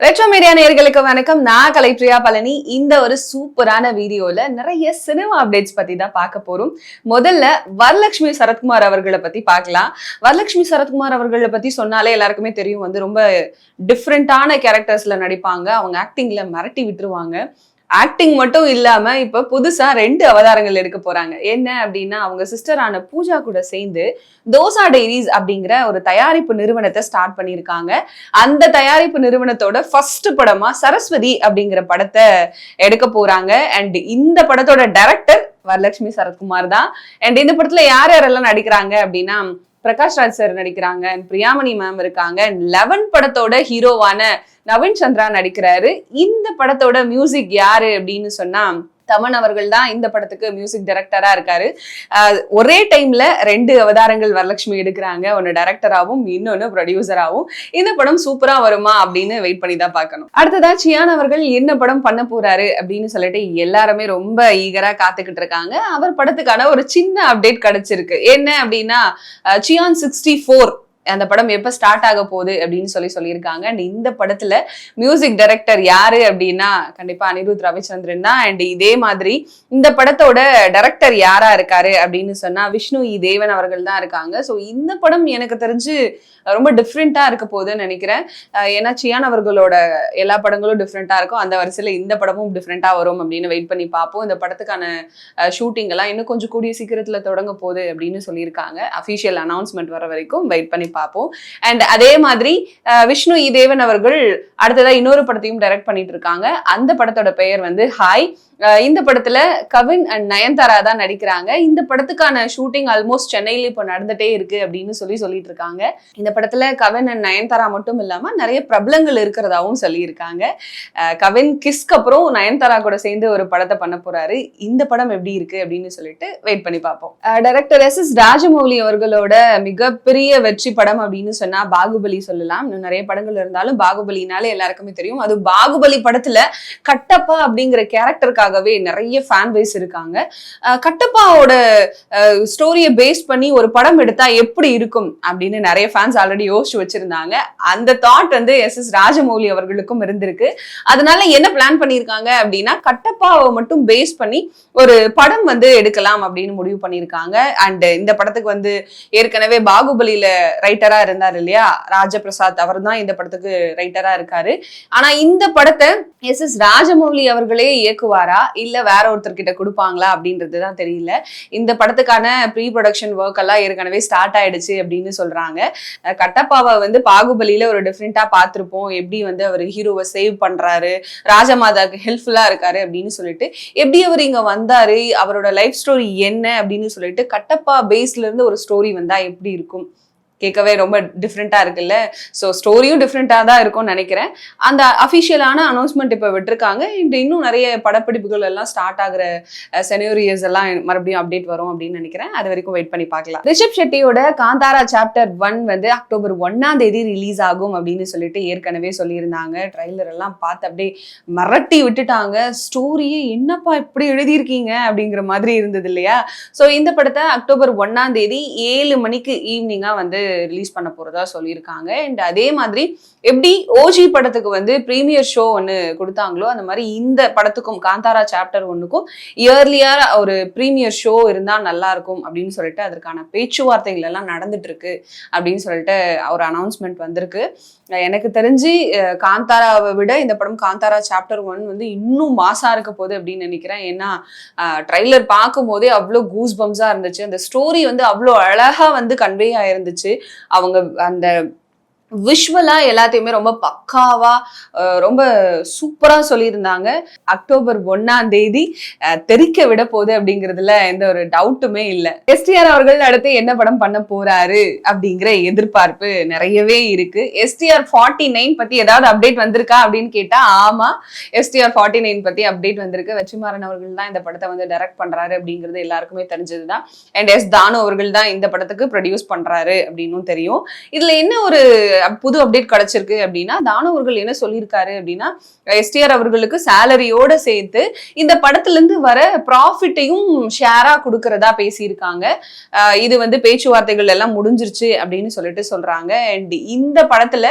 Retro media நேயர்களுக்கு வணக்கம். நான் கலைப்ரியா பழனி. இந்த ஒரு சூப்பரான வீடியோல நிறைய சினிமா அப்டேட்ஸ் பத்தி தான் பார்க்க போறோம். முதல்ல வரலட்சுமி சரத்குமார் அவர்களை பத்தி பார்க்கலாம். வரலட்சுமி சரத்குமார் அவர்களை பத்தி சொன்னாலே எல்லாருக்குமே தெரியும், ரொம்ப டிஃப்ரெண்டான கேரக்டர்ஸ்ல நடிப்பாங்க. அவங்க ஆக்டிங்ல மிரட்டி விட்டுருவாங்க. ஆக்டிங் மட்டும் இல்லாம இப்ப புதுசா 2 அவதாரங்கள் எடுக்க போறாங்க. என்ன அப்படின்னா, அவங்க சிஸ்டரான பூஜா கூட சேர்ந்து தோசா டைரிஸ் அப்படிங்கிற ஒரு தயாரிப்பு நிறுவனத்தை ஸ்டார்ட் பண்ணியிருக்காங்க. அந்த தயாரிப்பு நிறுவனத்தோட ஃபர்ஸ்ட் படமா சரஸ்வதி அப்படிங்கிற படத்தை எடுக்க போறாங்க. அண்ட் இந்த படத்தோட டைரக்டர் வரலட்சுமி சரத்குமார் தான். அண்ட் இந்த படத்துல யார் யாரெல்லாம் நடிக்கிறாங்க அப்படின்னா, பிரகாஷ் ராஜ் சார் நடிக்கிறாங்க, பிரியாமணி மேம் இருக்காங்க, 11 படத்தோட ஹீரோவான நவீன் சந்திரா நடிக்கிறாரு. இந்த படத்தோட மியூசிக் யாரு அப்படின்னு சொன்னா தமன் அவர்கள் தான் இந்த படத்துக்கு மியூசிக் டைரக்டரா இருக்காரு. ஒரே டைம்ல 2 அவதாரங்கள் வரலட்சுமி எடுக்கிறாங்க. ஒன்னு டைரக்டராகவும் இன்னொன்னு ப்ரொடியூசராகவும். இந்த படம் சூப்பரா வருமா அப்படின்னு வெயிட் பண்ணி தான் பார்க்கணும். அடுத்ததா சியான் அவர்கள் என்ன படம் பண்ண போறாரு அப்படின்னு சொல்லிட்டு எல்லாருமே ரொம்ப ஈகரா காத்துக்கிட்டு இருக்காங்க. அவர் படத்துக்கான ஒரு சின்ன அப்டேட் கிடைச்சிருக்கு. என்ன அப்படின்னா, சியான் 64 அந்த படம் எப்ப ஸ்டார்ட் ஆக போகுது அப்படின்னு சொல்லியிருக்காங்க. அண்ட் இந்த படத்துல மியூசிக் டைரக்டர் யாரு அப்படின்னா கண்டிப்பா அனிருத் ரவிச்சந்திரன் தான். அண்ட் இதே மாதிரி இந்த படத்தோட டைரக்டர் யாரா இருக்காரு அப்படின்னு சொன்னா விஷ்ணு தேவன் அவர்கள் தான் இருக்காங்க. ஸோ இந்த படம் எனக்கு தெரிஞ்சு ரொம்ப டிஃப்ரெண்டா இருக்க போகுதுன்னு நினைக்கிறேன். ஏன்னா சியான் அவர்களோட எல்லா படங்களும் டிஃப்ரெண்டா இருக்கும். அந்த வரிசையில இந்த படமும் டிஃப்ரெண்டா வரும் அப்படின்னு வெயிட் பண்ணி பார்ப்போம். இந்த படத்துக்கான ஷூட்டிங் எல்லாம் இன்னும் கொஞ்சம் கூடிய சீக்கிரத்துல தொடங்க போகுது அப்படின்னு சொல்லியிருக்காங்க. அபிஷியல் அனௌன்ஸ்மெண்ட் வர வரைக்கும் வெயிட் பண்ணி பார்ப்போம். அண்ட் அதே மாதிரி விஷ்ணு தேவன் அவர்கள் அடுத்ததா இன்னொரு படத்தையும் டைரக்ட் பண்ணிட்டு இருக்காங்க. அந்த படத்தோட பெயர் ஹாய். இந்த படத்துல கவின் அண்ட் நயன்தாரா தான் நடிக்கிறாங்க. இந்த படத்துக்கான ஷூட்டிங் ஆல்மோஸ்ட் சென்னையில இப்போ நடந்துட்டே இருக்கு அப்படின்னு சொல்லிட்டு இருக்காங்க. இந்த படத்துல கவின் அண்ட் நயன்தாரா மட்டும் இல்லாம நிறைய பிரபலங்கள் இருக்கிறதாவும் சொல்லியிருக்காங்க. கவின் கிஸ்க்கு அப்புறம் நயன்தாரா கூட சேர்ந்து ஒரு படத்தை பண்ண போறாரு. இந்த படம் எப்படி இருக்கு அப்படின்னு சொல்லிட்டு வெயிட் பண்ணி பார்ப்போம். டைரக்டர் எஸ் ராஜமௌலி அவர்களோட மிகப்பெரிய வெற்றி படம் அப்படின்னு சொன்னா பாகுபலி சொல்லலாம். இன்னும் நிறைய படங்கள் இருந்தாலும் பாகுபலினாலே எல்லாருக்குமே தெரியும். அது பாகுபலி படத்துல கட்டப்பா அப்படிங்கிற கேரக்டருக்காக நிறைய ஃபேன் பேஸ் இருக்காங்க. கட்டப்பாவோட ஸ்டோரியை பேஸ் பண்ணி ஒரு படம் எடுத்தா எப்படி இருக்கும் அப்படின்னு நிறைய ஃபேன்ஸ் ஆல்ரெடி யோசிச்சு வச்சிருந்தாங்க. அந்த தாட் எஸ் ராஜமௌலி அவர்களுக்கும் இருந்திருக்கு. அதனால என்ன பிளான் பண்ணிருக்காங்க அப்படின்னா, கட்டப்பாவை மட்டும் பேஸ் பண்ணி ஒரு படம் எடுக்கலாம் அப்படின்னு முடிவு பண்ணிருக்காங்க. அண்ட் இந்த படத்துக்கு ஏற்கனவே பாகுபலியில ரைட்டரா இருந்தார் இல்லையா ராஜபிரசாத், அவர் தான் இந்த படத்துக்கு ரைட்டரா இருக்காரு. ஆனா இந்த படத்தை எஸ் ராஜமௌலி அவர்களே இயக்குவாரா இல்ல வேற ஒருத்தர்கிட்ட கொடுப்பாங்களா அப்படின்றதுதான் தெரியல. இந்த படத்துக்கான ப்ரீ ப்ரொடக்ஷன் ஒர்க் எல்லாம் ஏற்கனவே ஸ்டார்ட் ஆயிடுச்சு அப்படின்னு சொல்றாங்க. கட்டப்பாவை பாகுபலியில ஒரு டிஃப்ரெண்டா பார்த்திருப்போம். எப்படி அவர் ஹீரோவை சேவ் பண்றாரு, ராஜமாதாக்கு ஹெல்ப்ஃபுல்லா இருக்காரு அப்படின்னு சொல்லிட்டு, எப்படி அவர் இங்க வந்தாரு, அவரோட லைஃப் ஸ்டோரி என்ன அப்படின்னு சொல்லிட்டு கட்டப்பா பேஸ்ல இருந்து ஒரு ஸ்டோரி வந்தா எப்படி இருக்கும் கேட்கவே ரொம்ப டிஃப்ரெண்டா இருக்குல்ல. ஸோ ஸ்டோரியும் டிஃப்ரெண்டா தான் இருக்கும்னு நினைக்கிறேன். அந்த அஃபிஷியலான அனௌன்ஸ்மெண்ட் இப்போ விட்டுருக்காங்க. இன்னும் நிறைய படப்பிடிப்புகள் எல்லாம் ஸ்டார்ட் ஆகுற செனரியோஸ் எல்லாம் மறுபடியும் அப்டேட் வரும் அப்படின்னு நினைக்கிறேன். அது வரைக்கும் வெயிட் பண்ணி பார்க்கலாம். ரிஷப் ஷெட்டியோட காந்தாரா சாப்டர் 1 அக்டோபர் 1ஆம் தேதி ரிலீஸ் ஆகும் அப்படின்னு சொல்லிட்டு ஏற்கனவே சொல்லியிருந்தாங்க. ட்ரைலர் எல்லாம் பார்த்து அப்படியே மிரட்டி விட்டுட்டாங்க. ஸ்டோரியே என்னப்பா இப்படி எழுதியிருக்கீங்க அப்படிங்கிற மாதிரி இருந்தது இல்லையா. ஸோ இந்த படத்தை அக்டோபர் 1ஆம் தேதி 7 மணிக்கு ஈவினிங்கா ரிலீஸ் பண்ண போறதா சொல்லியிருக்காங்க. அண்ட் அதே மாதிரி எப்படி ஓஜி படத்துக்கு பிரீமியர் ஷோ ஒன்று கொடுத்தாங்களோ அந்த மாதிரி இந்த படத்துக்கும் காந்தாரா சாப்டர் 1க்கும் இயர்லியா ஒரு பிரீமியர் ஷோ இருந்தா நல்லா இருக்கும் அப்படின்னு சொல்லிட்டு அதற்கான பேச்சுவார்த்தைகள் எல்லாம் நடந்துட்டு இருக்கு அப்படின்னு சொல்லிட்டு ஒரு அனௌன்ஸ்மெண்ட் வந்திருக்கு. எனக்கு தெரிஞ்சு காந்தாராவை விட இந்த படம் காந்தாரா சாப்டர் 1 இன்னும் மாசா இருக்க போகுது அப்படின்னு நினைக்கிறேன். ஏன்னா ட்ரைலர் பார்க்கும் போதே அவ்வளோ கூஸ் பம்ஸா இருந்துச்சு. அந்த ஸ்டோரி அவ்வளோ அழகா கன்வே ஆயிருந்துச்சு. அவங்க அந்த விஷுவலா எல்லாத்தையுமே ரொம்ப பக்காவா ரொம்ப சூப்பரா சொல்லியிருந்தாங்க. அக்டோபர் 1ஆம் தேதி தெரிக்க விட போகுது அப்படிங்கிறதுல எந்த ஒரு டவுட்டுமே இல்லை. எஸ்டிஆர் அவர்கள் அடுத்து என்ன படம் பண்ண போறாரு அப்படிங்கிற எதிர்பார்ப்பு நிறையவே இருக்கு. எஸ்டிஆர் 49 பத்தி ஏதாவது அப்டேட் வந்திருக்கா அப்படின்னு கேட்டா ஆமா, எஸ்டிஆர் 49 பத்தி அப்டேட் வந்திருக்கு. வெற்றிமாறன் அவர்கள் தான் இந்த படத்தை டைரக்ட் பண்றாரு அப்படிங்கிறது எல்லாருக்குமே தெரிஞ்சதுதான். அண்ட் எஸ் தானு அவர்கள் தான் இந்த படத்துக்கு ப்ரொடியூஸ் பண்றாரு அப்படின்னு தெரியும். இதுல என்ன ஒரு புது அப்டேட் கிடைச்சிருக்கு அப்படின்னா தானு அவர்கள் என்ன சொல்லியிருக்காரு அப்படின்னா எஸ்டிஆர் அவர்களுக்கு சேலரியோட சேர்த்து இந்த படத்துல இருந்து வர ப்ராஃபிட்டையும் ஷேரா கொடுக்கறதா பேசியிருக்காங்க. இது வந்து பேச்சுவார்த்தைகள் எல்லாம் முடிஞ்சிருச்சு அப்படின்னு சொல்லிட்டு சொல்றாங்க. அண்ட் இந்த படத்துல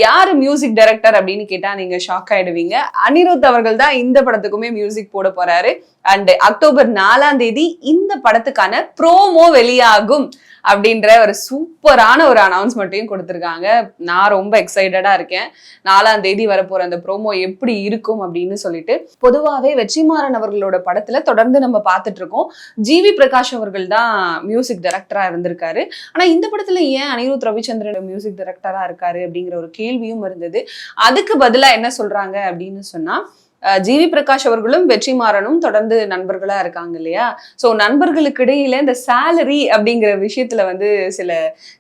யாரு மியூசிக் டைரக்டர் அப்படின்னு கேட்டா நீங்க ஷாக் ஆயிடுவீங்க. அனிருத் அவர்கள் தான் இந்த படத்துக்குமே மியூசிக் போட போறாரு. அண்ட் அக்டோபர் 4 இந்த படத்துக்கான ப்ரோமோ வெளியாகும் அப்படின்ற ஒரு சூப்பரான ஒரு அனௌன்ஸ்மெண்ட்டையும் கொடுத்திருக்காங்க. நான் ரொம்ப எக்ஸைட்டடா இருக்கேன். 4 வரப்போற அந்த ப்ரோமோ எப்படி இருக்கும் அப்படின்னு சொல்லிட்டு. பொதுவாவே வெற்றிமாறன் அவர்களோட படத்துல தொடர்ந்து நம்ம பார்த்துட்டு இருக்கோம். ஜிவி பிரகாஷ் அவர்கள் தான் மியூசிக் டைரக்டரா இருந்திருக்காரு. ஆனா இந்த படத்துல ஏன் அனிருத் ரவிச்சந்திரன் மியூசிக் டைரக்டரா இருக்காரு அப்படிங்கிற ஒரு கேள்வியும் இருந்தது. அதுக்கு பதிலா என்ன சொல்றாங்க அப்படின்னு சொன்னா, ஜிவி பிரகாஷ் அவர்களும் வெற்றிமாறனும் தொடர்ந்து நண்பர்களா இருக்காங்க இல்லையா? சோ நண்பர்களுக்கு இடையில இந்த சேலரி அப்படிங்கிற விஷயத்துல வந்து சில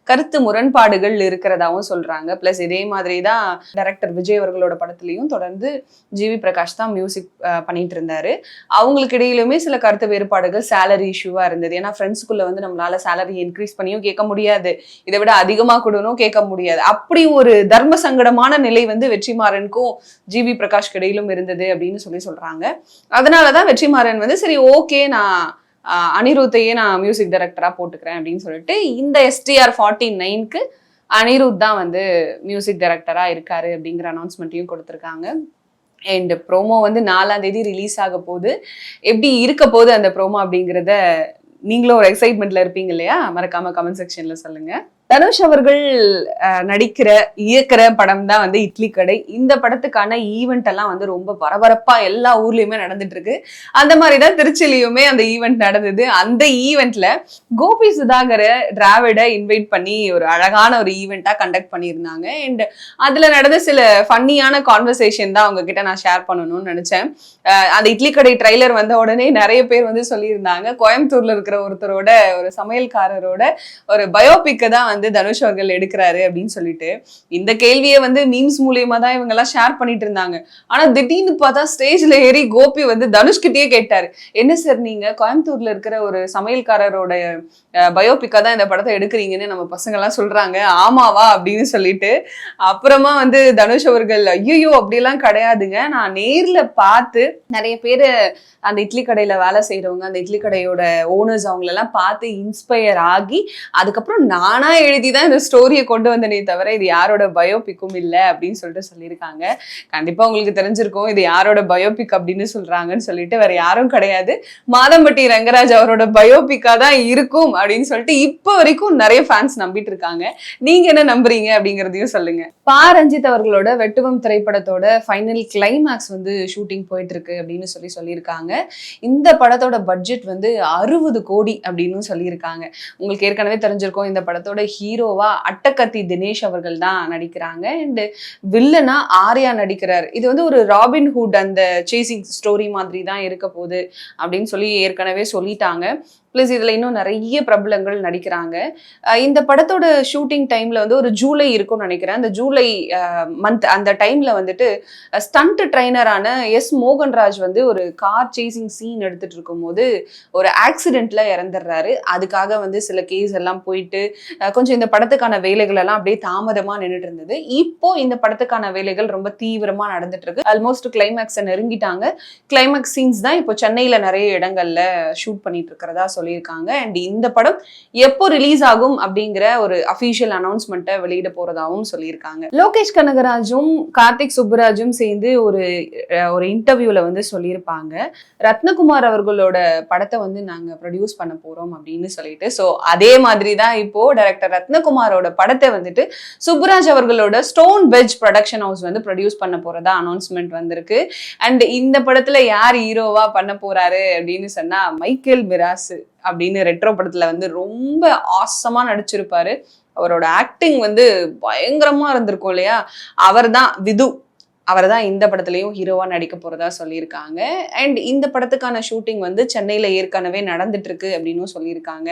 கருத்து முரண்பாடுகள் இருக்கிறதாவும் சொல்றாங்க. பிளஸ் இதே மாதிரிதான் டைரக்டர் விஜய் அவர்களோட படத்துலயும் தொடர்ந்து ஜிவி பிரகாஷ் தான் மியூசிக் பண்ணிட்டு இருந்தாரு. அவங்களுக்கு இடையிலுமே சில கருத்து வேறுபாடுகள் சேலரி இஷ்யூவா இருந்தது. ஏன்னா ஃப்ரெண்ட்ஸ்குள்ள வந்து நம்மளால சேலரி இன்க்ரீஸ் பண்ணியும் கேட்க முடியாது, இதை விட அதிகமா கொடுனும் கேட்க முடியாது. அப்படி ஒரு தர்ம சங்கடமான நிலை வந்து வெற்றிமாறனுக்கும் ஜிவி பிரகாஷ் இடையிலும் இருந்தது அப்படின்னு சொல்றாங்க. அதனாலதான் வெற்றிமாறன் வந்து சரி ஓகே நான் அனிருத்தையே நான் மியூசிக் டைரக்டரா போட்டுக்கிறேன் அப்படின்னு சொல்லிட்டு இந்த STR 49க்கு அனிருத் தான் வந்து மியூசிக் டைரக்டரா இருக்காரு அப்படிங்கிற அனௌன்ஸ்மெண்ட்டையும் கொடுத்திருக்காங்க. அண்ட் ப்ரோமோ வந்து 4 ரிலீஸ் ஆக போகுது. எப்படி இருக்க போகுது அந்த ப்ரோமோ அப்படிங்கிறத நீங்களும் ஒரு எக்ஸைட்மெண்ட்ல இருப்பீங்க இல்லையா? மறக்காம கமெண்ட் செக்ஷன்ல சொல்லுங்க. தனுஷ் அவர்கள் நடிக்கிற இயக்குற படம் தான் வந்து இட்லி கடை. இந்த படத்துக்கான ஈவெண்ட் எல்லாம் வந்து ரொம்ப பரபரப்பா எல்லா ஊர்லயுமே நடந்துட்டு இருக்கு. அந்த மாதிரிதான் திருச்சியிலயுமே அந்த ஈவெண்ட் நடந்தது. அந்த ஈவெண்ட்ல கோபி சுதாகர டிராவிட இன்வைட் பண்ணி ஒரு அழகான ஒரு ஈவெண்டா கண்டக்ட் பண்ணியிருந்தாங்க. அண்ட் அதுல நடந்த சில ஃபன்னியான கான்வர்சேஷன் தான் அவங்க கிட்ட நான் ஷேர் பண்ணணும்னு நினைச்சேன். அந்த இட்லி கடை ட்ரைலர் வந்த உடனே நிறைய பேர் வந்து சொல்லியிருந்தாங்க கோயம்புத்தூர்ல இருக்கிற ஒருத்தரோட ஒரு சமையல்காரரோட ஒரு பயோபிக்கை தான் வந்து தனுஷ் அவர்கள் எடுக்கிறாரு அப்படின்னு சொல்லிட்டு இந்த கேள்வியை வந்து மீம்ஸ் மூலியமா தான் இவங்க எல்லாம் ஷேர் பண்ணிட்டு இருந்தாங்க. ஆனா திடீர்னு பார்த்தா ஸ்டேஜ்ல ஏறி கோபி வந்து தனுஷ் கிட்டயே கேட்டாரு, என்ன சார் நீங்க கோயம்புத்தூர்ல இருக்கிற ஒரு சமையல்காரரோட பயோபிக்கா தான் இந்த படத்தை எடுக்கிறீங்கன்னு நம்ம பசங்க எல்லாம் சொல்றாங்க, ஆமாவா அப்படின்னு சொல்லிட்டு. அப்புறமா வந்து தனுஷ் அவர்கள் ஐயோ அப்படியெல்லாம் கிடையாதுங்க, நான் நேர்ல பார்த்து நிறைய பேரு அந்த இட்லி கடையில வேலை செய்யறவங்க அந்த இட்லி கடையோட ஓனர்ஸ் அவங்களெல்லாம் பார்த்து இன்ஸ்பயர் ஆகி அதுக்கப்புறம் நானா எழுதிதான் இந்த ஸ்டோரியை கொண்டு வந்தனே தவிர இது யாரோட பயோபிக்கும் இல்லை அப்படின்னு சொல்லிட்டு சொல்லியிருக்காங்க. கண்டிப்பா உங்களுக்கு தெரிஞ்சிருக்கும் இது யாரோட பயோபிக் அப்படின்னு சொல்றாங்கன்னு சொல்லிட்டு. வேற யாரும் கிடையாது, மாதம்பட்டி ரங்கராஜ் அவரோட பயோபிக்கா தான் இருக்கும் அப்படின்னு சொல்லிட்டு இப்போ வரைக்கும் நிறைய ஃபேன்ஸ் நம்பிட்டு இருக்காங்க. நீங்க என்ன நம்புறீங்க அப்படிங்கிறதையும் சொல்லுங்க. பா ரஞ்சித் அவர்களோட வெட்டுவம் திரைப்படத்தோட ஃபைனல் கிளைமேக்ஸ் வந்து ஷூட்டிங் போயிட்டு இருக்கு அப்படின்னு சொல்லியிருக்காங்க. இந்த படத்தோட பட்ஜெட் வந்து 60 கோடி அப்படின்னு சொல்லியிருக்காங்க. உங்களுக்கு ஏற்கனவே தெரிஞ்சிருக்கும் இந்த படத்தோட ஹீரோவா அட்டகத்தி தினேஷ் அவர்கள் தான் நடிக்கிறாங்க. அண்ட் வில்லனா ஆர்யா நடிக்கிறார். இது வந்து ஒரு ராபின்ஹுட் அந்த சேசிங் ஸ்டோரி மாதிரி தான் இருக்க போகுது அப்படின்னு சொல்லி ஏற்கனவே சொல்லிட்டாங்க. பிளஸ் இதுல இன்னும் நிறைய பிரபலங்கள் நடிக்கிறாங்க. இந்த படத்தோட ஷூட்டிங் டைம்ல வந்து ஒரு ஜூலை இருக்கும்னு நினைக்கிறேன். அந்த ஜூலை மந்த் அந்த டைம்ல வந்துட்டு ஸ்டண்ட் ட்ரைனரான எஸ் மோகன்ராஜ் வந்து ஒரு கார் சேசிங் சீன் எடுத்துட்டு இருக்கும் போது ஒரு ஆக்சிடென்ட்ல இறந்துடுறாரு. அதுக்காக வந்து சில கேஸ் எல்லாம் போயிட்டு கொஞ்சம் இந்த படத்துக்கான வேலைகள் எல்லாம் அப்படியே தாமதமா நின்றுட்டு இருந்தது. இப்போ இந்த படத்துக்கான வேலைகள் ரொம்ப தீவிரமா நடந்துட்டு இருக்கு. ஆல்மோஸ்ட் கிளைமேக்ஸை நெருங்கிட்டாங்க. கிளைமேக்ஸ் சீன்ஸ் தான் இப்போ சென்னையில நிறைய இடங்கள்ல ஷூட் பண்ணிட்டு இருக்கிறதா சொல்லியிருக்காங்க. அண்ட் இந்த படம் எப்போ ரிலீஸ் ஆகும் அப்படிங்கிற ஒரு அபிஷியல் அனௌன்ஸ்மெண்ட்டை வெளியிட போறதாவும் சொல்லியிருக்காங்க. லோகேஷ் கனகராஜும் கார்த்திக் சுப்புராஜும் சேர்ந்து ஒரு இன்டர்வியூல வந்து சொல்லியிருப்பாங்க, ரத்னகுமார் அவர்களோட படத்தை வந்து நாங்க ப்ரொடியூஸ் பண்ண போறோம் அப்படின்னு சொல்லிட்டு. ஸோ அதே மாதிரி தான் இப்போ டைரக்டர் ரத்னகுமாரோட படத்தை வந்துட்டு சுப்புராஜ் அவர்களோட ஸ்டோன் பெட்ஜ் ப்ரொடக்ஷன் ஹவுஸ் வந்து ப்ரொடியூஸ் பண்ண போறதா அனௌன்ஸ்மெண்ட் வந்திருக்கு. அண்ட் இந்த படத்துல யார் ஹீரோவா பண்ண போறாரு அப்படின்னு சொன்னா மைக்கேல் மிராசு அப்படின்னு ரெட்ரோ படத்துல வந்து ரொம்ப ஆசமா நடிச்சிருப்பாரு. அவரோட ஆக்டிங் வந்து பயங்கரமா இருந்திருக்கும் இல்லையா? அவர் தான் விது. அவர் தான் இந்த படத்துலையும் ஹீரோவா நடிக்க போறதா சொல்லியிருக்காங்க. அண்ட் இந்த படத்துக்கான ஷூட்டிங் வந்து சென்னையில ஏற்கனவே நடந்துட்டு இருக்கு அப்படின்னு சொல்லியிருக்காங்க.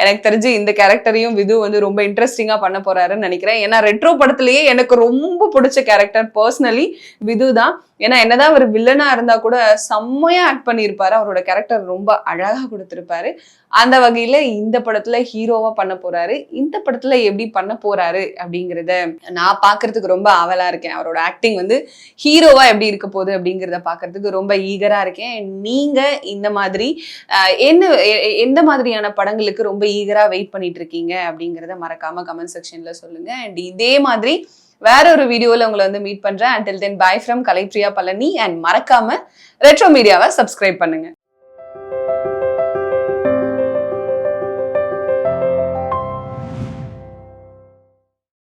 எனக்கு தெரிஞ்சு இந்த கேரக்டரையும் விது வந்து ரொம்ப இன்ட்ரெஸ்டிங்கா பண்ண போறாருன்னு நினைக்கிறேன். ஏன்னா ரெட்ரோ படத்திலேயே எனக்கு ரொம்ப பிடிச்ச கேரக்டர் பர்சனலி விது தான். ஏன்னா என்னதான் ஒரு வில்லனா இருந்தா கூட செம்மையா ஆக்ட் பண்ணியிருப்பாரு. அவரோட கேரக்டர் ரொம்ப அழகா கொடுத்திருப்பாரு. அந்த வகையில இந்த படத்துல ஹீரோவா பண்ண போறாரு. இந்த படத்துல எப்படி பண்ண போறாரு அப்படிங்கறத நான் பாக்குறதுக்கு ரொம்ப ஆவலா இருக்கேன். அவரோட ஆக்டிங் வந்து ஹீரோவா எப்படி இருக்க போகுது அப்படிங்கிறத பாக்குறதுக்கு ரொம்ப ஈகரா இருக்கேன். நீங்க இந்த மாதிரி எந்த மாதிரியான படங்களுக்கு ரொம்ப ஈகரா வெயிட் பண்ணிட்டு இருக்கீங்க அப்படிங்கறத மறக்காம கமெண்ட் செக்ஷன்ல சொல்லுங்க. அண்ட் இதே மாதிரி வேற ஒரு வீடியோல உங்களை வந்து மீட் பண்றேன். until then bye from Kalaipriya Palani. And மறக்காம ரெட்ரோ மீடியாவை சப்ஸ்கிரைப் பண்ணுங்க.